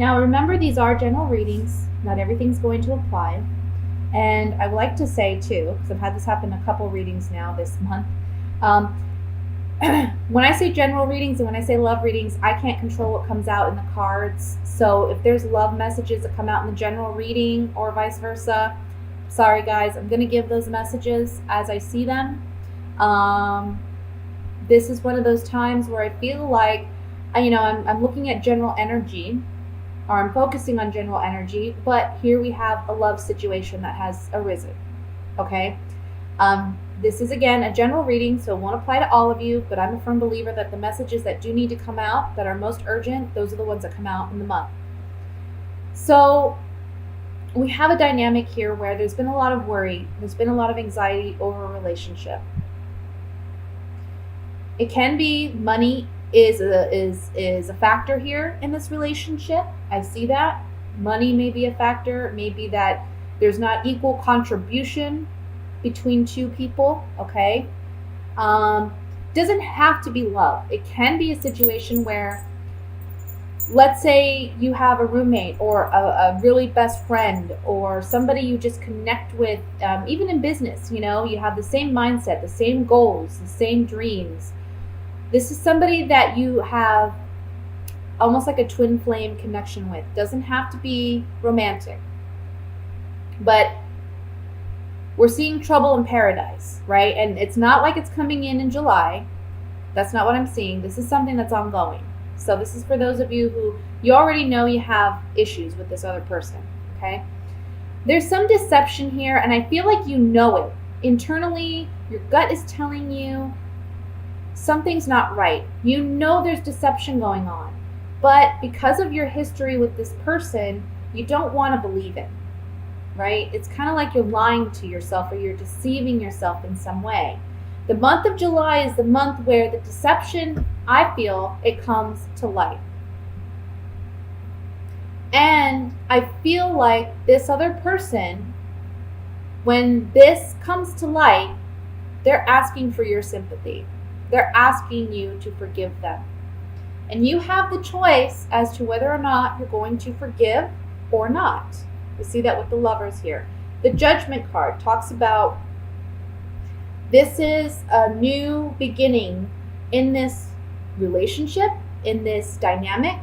Now, remember, these are general readings. Not everything's going to apply. And I would like to say, too, because I've had this happen a couple readings now this month. Um, when I say general readings and when I say love readings, I can't control what comes out in the cards. So if there's love messages that come out in the general reading or vice versa, sorry guys, I'm going to give those messages as I see them. This is one of those times where I feel like, I'm looking at general energy, or I'm focusing on general energy, but here we have a love situation that has arisen. Okay? This is, again, a general reading, so it won't apply to all of you, but I'm a firm believer that the messages that do need to come out, that are most urgent, those are the ones that come out in the month. So we have a dynamic here where there's been a lot of worry, there's been a lot of anxiety over a relationship. It can be money is a factor here in this relationship. I see that. Money may be a factor, maybe that there's not equal contribution between two people, okay? Doesn't have to be love. It can be a situation where, let's say you have a roommate or a really best friend or somebody you just connect with, even in business, you have the same mindset, the same goals, the same dreams. This is somebody that you have almost like a twin flame connection with. Doesn't have to be romantic, but we're seeing trouble in paradise, right? And it's not like it's coming in July. That's not what I'm seeing. This is something that's ongoing. So this is for those of you who you already know you have issues with this other person, okay? There's some deception here, and I feel like you know it. Internally, your gut is telling you something's not right. You know there's deception going on. But because of your history with this person, you don't want to believe it, right? It's kind of like you're lying to yourself or you're deceiving yourself in some way. The month of July is the month where the deception, I feel, it comes to light. And I feel like this other person, when this comes to light, they're asking for your sympathy. They're asking you to forgive them. And you have the choice as to whether or not you're going to forgive or not. We see that with the Lovers here. The Judgment card talks about this is a new beginning in this relationship, in this dynamic.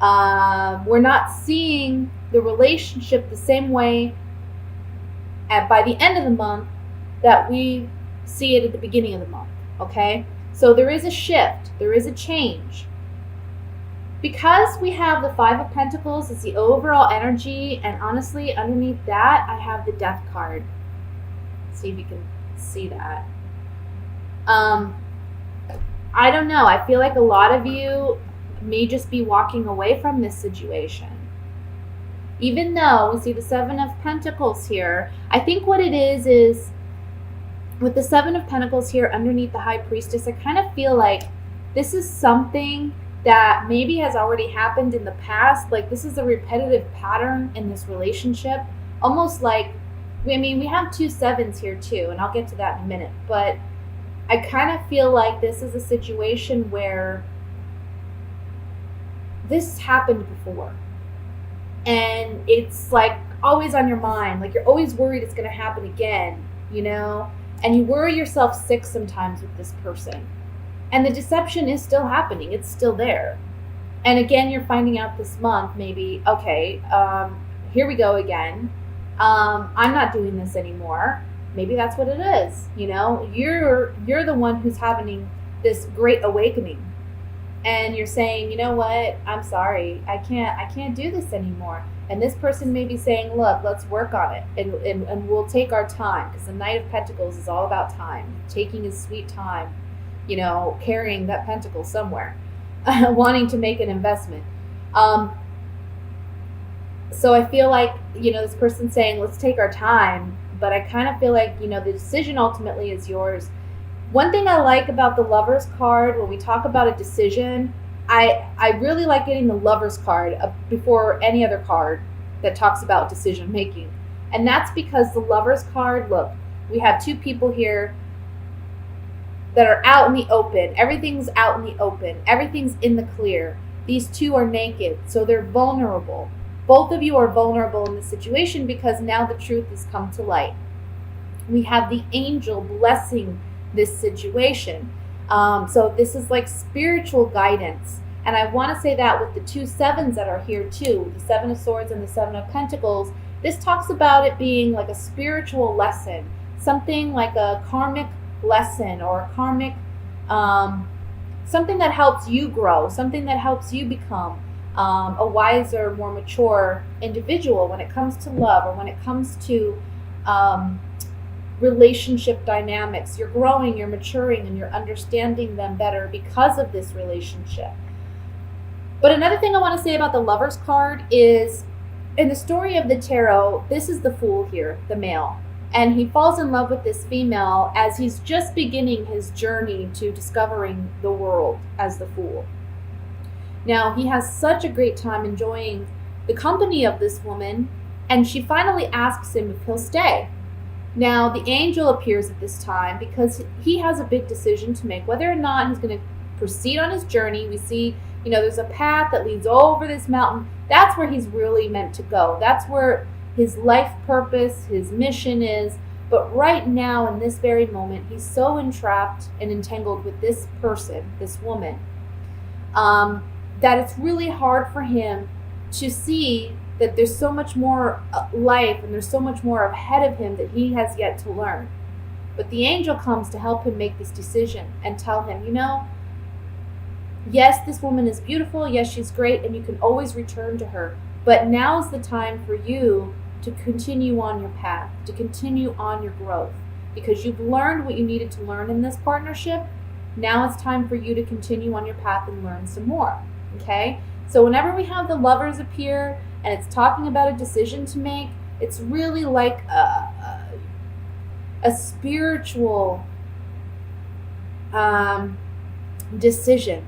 We're not seeing the relationship the same way by the end of the month that we see it at the beginning of the month. Okay? So there is a shift. There is a change. Because we have the Five of Pentacles as the overall energy, and honestly, underneath that, I have the Death card. Let's see if you can see that. I don't know. I feel like a lot of you may just be walking away from this situation. Even though we see the Seven of Pentacles here, I think what it is with the Seven of Pentacles here underneath the High Priestess, I kind of feel like this is something that maybe has already happened in the past. Like this is a repetitive pattern in this relationship. Almost like, we have two sevens here too, and I'll get to that in a minute. But I kind of feel like this is a situation where this happened before. And it's like always on your mind. Like you're always worried it's going to happen again, And you worry yourself sick sometimes with this person. And the deception is still happening. It's still there. And again, you're finding out this month, maybe, okay, here we go again. I'm not doing this anymore. Maybe that's what it is. You're the one who's having this great awakening. And you're saying, you know what? I'm sorry. I can't do this anymore. And this person may be saying, look, let's work on it. And we'll take our time. Because the Knight of Pentacles is all about time. Taking his sweet time. Carrying that pentacle somewhere, wanting to make an investment. So I feel like, this person saying, let's take our time, but I kind of feel like, the decision ultimately is yours. One thing I like about the Lovers card, when we talk about a decision, I really like getting the Lovers card before any other card that talks about decision making. And that's because the Lovers card, look, we have two people here that are out in the open. Everything's out in the open. Everything's in the clear. These two are naked, so they're vulnerable. Both of you are vulnerable in this situation because now the truth has come to light. We have the angel blessing this situation. So this is like spiritual guidance. And I want to say that with the 2 sevens that are here too, the 7 of Swords and the 7 of Pentacles, this talks about it being like a spiritual lesson, something like a karmic lesson or a karmic, something that helps you grow, something that helps you become a wiser, more mature individual when it comes to love or when it comes to relationship dynamics. You're growing, you're maturing, and you're understanding them better because of this relationship. But another thing I want to say about the Lovers card is, in the story of the tarot, this is the Fool here, the male. And he falls in love with this female as he's just beginning his journey to discovering the world as the Fool. Now, he has such a great time enjoying the company of this woman, and she finally asks him if he'll stay. Now, the angel appears at this time because he has a big decision to make, whether or not he's going to proceed on his journey. We see, there's a path that leads over this mountain. That's where he's really meant to go. That's where his life purpose, his mission is. But right now, in this very moment, he's so entrapped and entangled with this person, this woman, that it's really hard for him to see that there's so much more life and there's so much more ahead of him that he has yet to learn. But the angel comes to help him make this decision and tell him, yes, this woman is beautiful. Yes, she's great. And you can always return to her. But now is the time for you to continue on your path, to continue on your growth, because you've learned what you needed to learn in this partnership. Now it's time for you to continue on your path and learn some more. Okay? So whenever we have the Lovers appear and it's talking about a decision to make, it's really like a spiritual decision.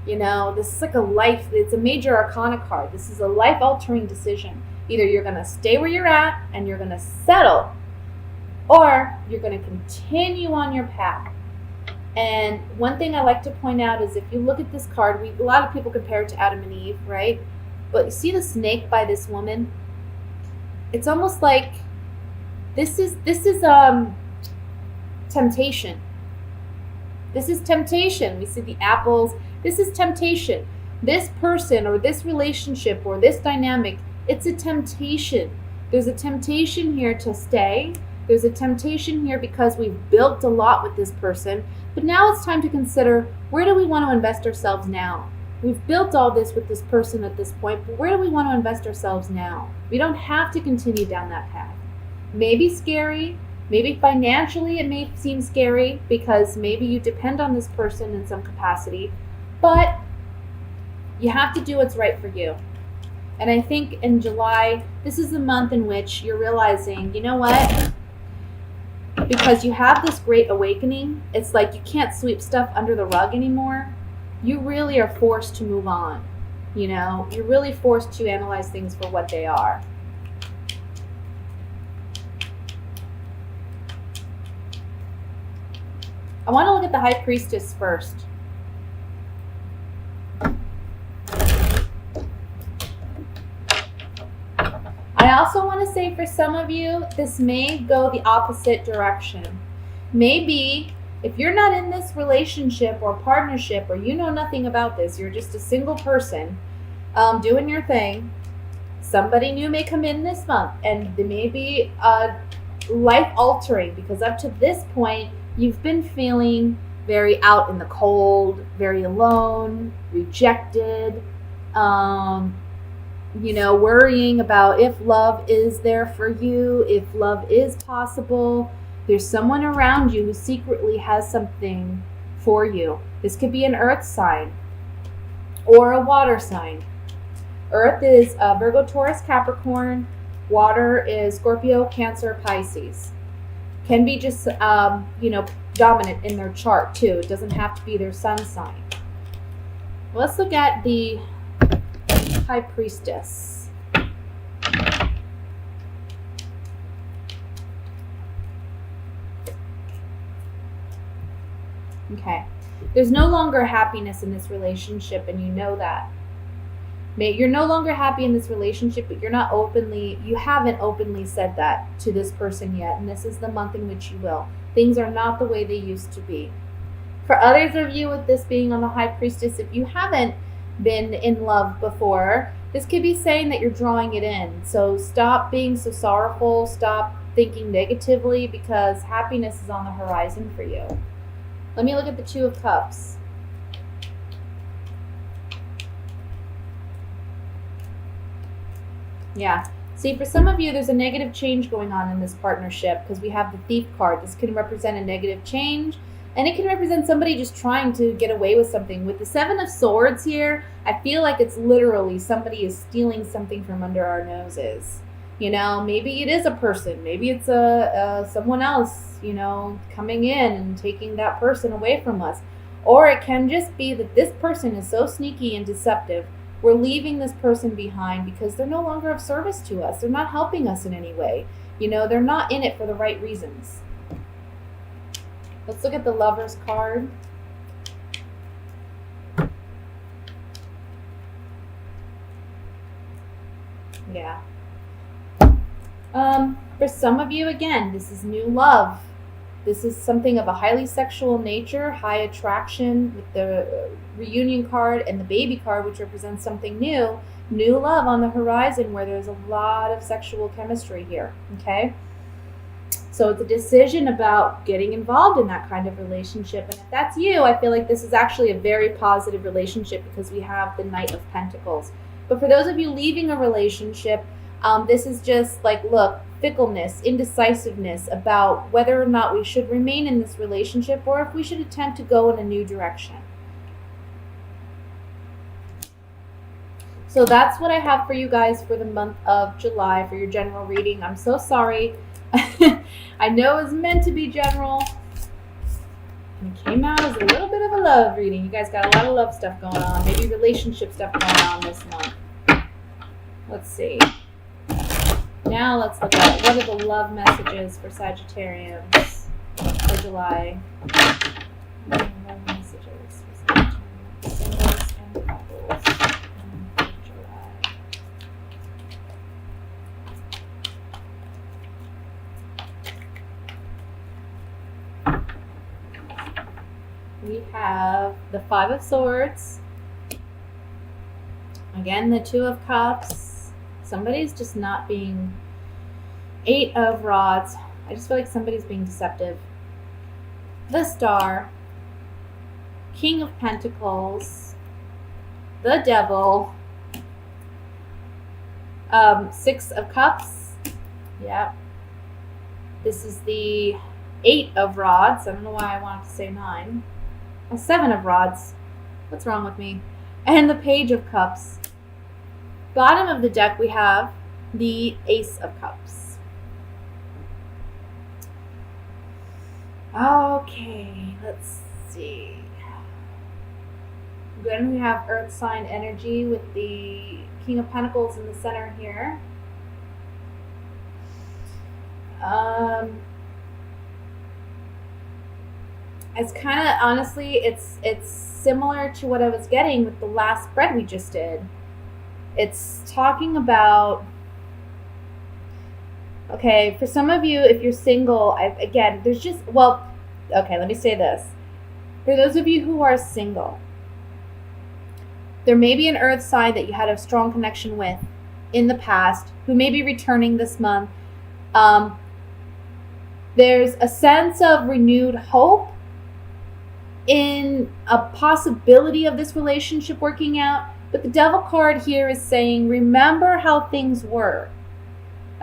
This is like it's a major arcana card. This is a life-altering decision. Either you're going to stay where you're at and you're going to settle, or you're going to continue on your path. And one thing I like to point out is, if you look at this card, a lot of people compare it to Adam and Eve, right? But you see the snake by this woman? It's almost like this is temptation. This is temptation. We see the apples. This is temptation. This person or this relationship or this dynamic, it's a temptation. There's a temptation here to stay. There's a temptation here because we've built a lot with this person. But now it's time to consider, where do we want to invest ourselves now? We've built all this with this person at this point, but where do we want to invest ourselves now? We don't have to continue down that path. Maybe scary, maybe financially it may seem scary because maybe you depend on this person in some capacity, but you have to do what's right for you. And I think in July, this is the month in which you're realizing, you know what? Because you have this great awakening, it's like you can't sweep stuff under the rug anymore. You really are forced to move on. You're really forced to analyze things for what they are. I want to look at the High Priestess first. I also want to say, for some of you, this may go the opposite direction. Maybe if you're not in this relationship or partnership, or you know nothing about this, you're just a single person doing your thing, somebody new may come in this month, and they may be life-altering, because up to this point, you've been feeling very out in the cold, very alone, rejected, worrying about if love is there for you, if love is possible. There's someone around you who secretly has something for you. This could be an earth sign or a water sign. Earth is Virgo, Taurus, Capricorn. Water is Scorpio, Cancer, Pisces. Can be just, dominant in their chart too. It doesn't have to be their sun sign. Let's look at the High Priestess. Okay. There's no longer happiness in this relationship, and you know that. You're no longer happy in this relationship, but you haven't openly said that to this person yet, and this is the month in which you will. Things are not the way they used to be. For others of you, with this being on the High Priestess, if you haven't been in love before, this could be saying that you're drawing it in. So stop being so sorrowful, stop thinking negatively, because happiness is on the horizon for you. Let me look at the Two of Cups. Yeah. See, for some of you, there's a negative change going on in this partnership because we have the Thief card. This can represent a negative change, and it can represent somebody just trying to get away with something. With the Seven of Swords here, I feel like it's literally somebody is stealing something from under our noses. You know, maybe it is a person. Maybe it's someone else, you know, coming in and taking that person away from us. Or it can just be that this person is so sneaky and deceptive. We're leaving this person behind because they're no longer of service to us. They're not helping us in any way. You know, they're not in it for the right reasons. Let's look at the Lover's card. Yeah. For some of you, again, this is new love. This is something of a highly sexual nature, high attraction with the reunion card and the baby card, which represents something new love on the horizon where there's a lot of sexual chemistry here, okay? So it's a decision about getting involved in that kind of relationship. And if that's you, I feel like this is actually a very positive relationship because we have the Knight of Pentacles. But for those of you leaving a relationship, this is just like, look, fickleness, indecisiveness about whether or not we should remain in this relationship or if we should attempt to go in a new direction. So that's what I have for you guys for the month of July for your general reading. I'm so sorry. I know it was meant to be general. And it came out as a little bit of a love reading. You guys got a lot of love stuff going on. Maybe relationship stuff going on this month. Let's see. Now let's look at what are the love messages for Sagittarius for July. Love messages for Sagittarius, singles and couples for July. We have the Five of Swords. Again, the Two of Cups. Somebody's just not being... Eight of Rods. I just feel like somebody's being deceptive. The Star. King of Pentacles. The Devil. Six of Cups. Yeah. This is the Eight of Rods. I don't know why I wanted to say 9. Seven of Rods. What's wrong with me? And the Page of Cups. Bottom of the deck, we have the Ace of Cups. Okay, let's see. Then we have Earth sign energy with the King of Pentacles in the center here. It's kind of, honestly, it's similar to what I was getting with the last spread we just did. It's talking about, okay, for some of you, if you're single, again, there's just, well, okay, let me say this. For those of you who are single, there may be an earth sign that you had a strong connection with in the past who may be returning this month. There's a sense of renewed hope in a possibility of this relationship working out. But the Devil card here is saying, remember how things were.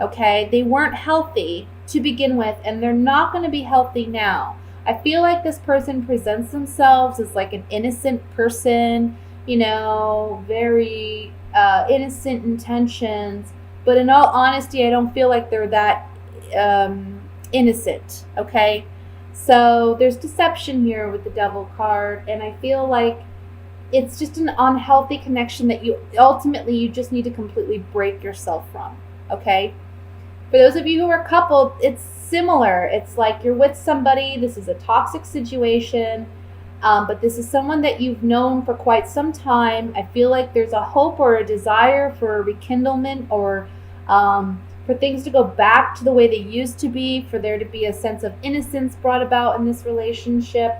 Okay? They weren't healthy to begin with, and they're not going to be healthy now. I feel like this person presents themselves as like an innocent person, you know, very innocent intentions. But in all honesty, I don't feel like they're that innocent. Okay? So there's deception here with the Devil card, and I feel like it's just an unhealthy connection that you just need to completely break yourself from, okay? For those of you who are coupled, it's similar. It's like you're with somebody, this is a toxic situation, But this is someone that you've known for quite some time. I feel like there's a hope or a desire for a rekindlement, or for things to go back to the way they used to be, for there to be a sense of innocence brought about in this relationship.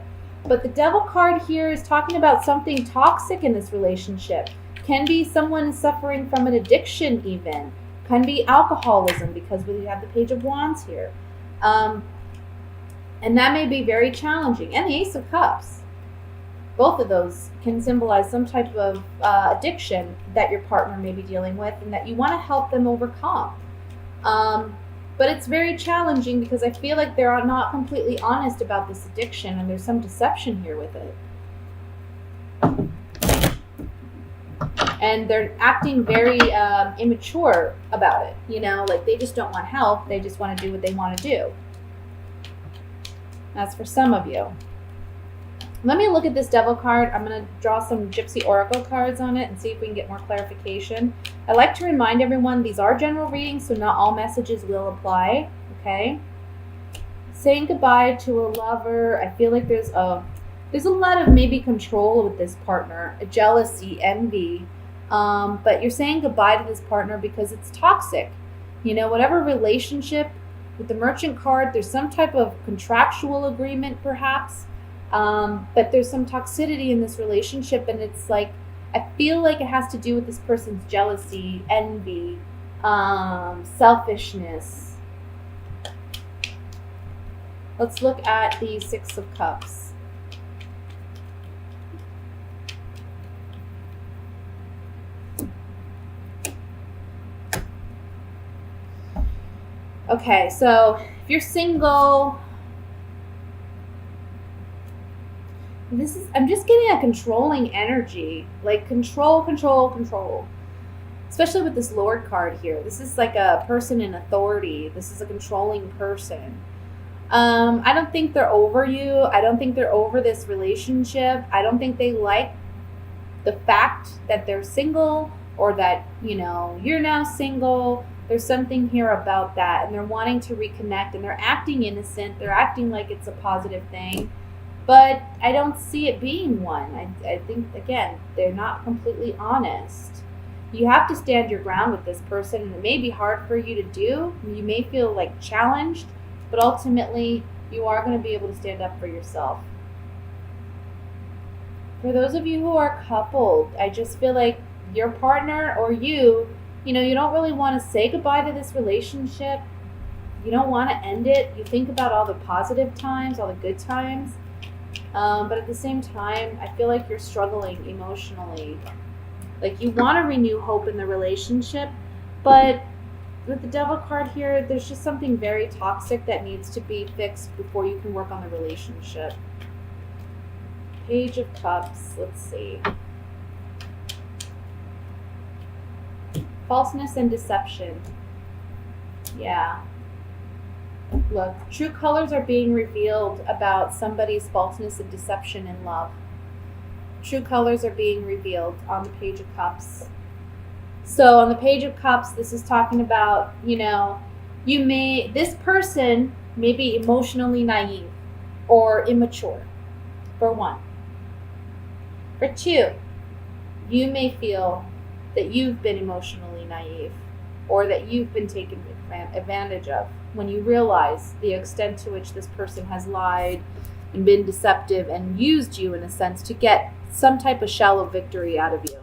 But the Devil card here is talking about something toxic in this relationship. Can be someone suffering from an addiction even. Can be alcoholism, because we have the Page of Wands here. And that may be very challenging. And the Ace of Cups. Both of those can symbolize some type of addiction that your partner may be dealing with and that you want to help them overcome. But it's very challenging because I feel like they're not completely honest about this addiction, and there's some deception here with it. And they're acting very immature about it. You know, like they just don't want help. They just want to do what they want to do. That's for some of you. Let me look at this Devil card. I'm going to draw some Gypsy Oracle cards on it and see if we can get more clarification. I like to remind everyone these are general readings, so not all messages will apply. Okay? Saying goodbye to a lover. I feel like there's a lot of maybe control with this partner, a jealousy, envy. But you're saying goodbye to this partner because it's toxic. You know, whatever relationship, with the Merchant card, there's some type of contractual agreement perhaps. But there's some toxicity in this relationship, and it's like, I feel like it has to do with this person's jealousy, envy, selfishness. Let's look at the Six of Cups. Okay, so if you're single, I'm just getting a controlling energy, like control. Especially with this Lord card here. This is like a person in authority. This is a controlling person. I don't think they're over you. I don't think they're over this relationship. I don't think they like the fact that they're single, or that, you know, you're now single. There's something here about that, and they're wanting to reconnect, and they're acting innocent. They're acting like it's a positive thing. But I don't see it being one. I think, again, they're not completely honest. You have to stand your ground with this person, and it may be hard for you to do. You may feel like challenged, but ultimately you are going to be able to stand up for yourself. For those of you who are coupled, I just feel like your partner or you know, you don't really want to say goodbye to this relationship. You don't want to end it. You think about all the positive times, all the good times. But at the same time, I feel like you're struggling emotionally. Like you want to renew hope in the relationship, but with the Devil card here, there's just something very toxic that needs to be fixed before you can work on the relationship. Page of Cups, let's see. Falseness and deception. Yeah. Look, true colors are being revealed about somebody's falseness and deception in love. True colors are being revealed on the Page of Cups. So on the Page of Cups, this is talking about, you know, this person may be emotionally naive or immature, for one. For two, you may feel that you've been emotionally naive, or that you've been taken advantage of, when you realize the extent to which this person has lied and been deceptive and used you in a sense to get some type of shallow victory out of you.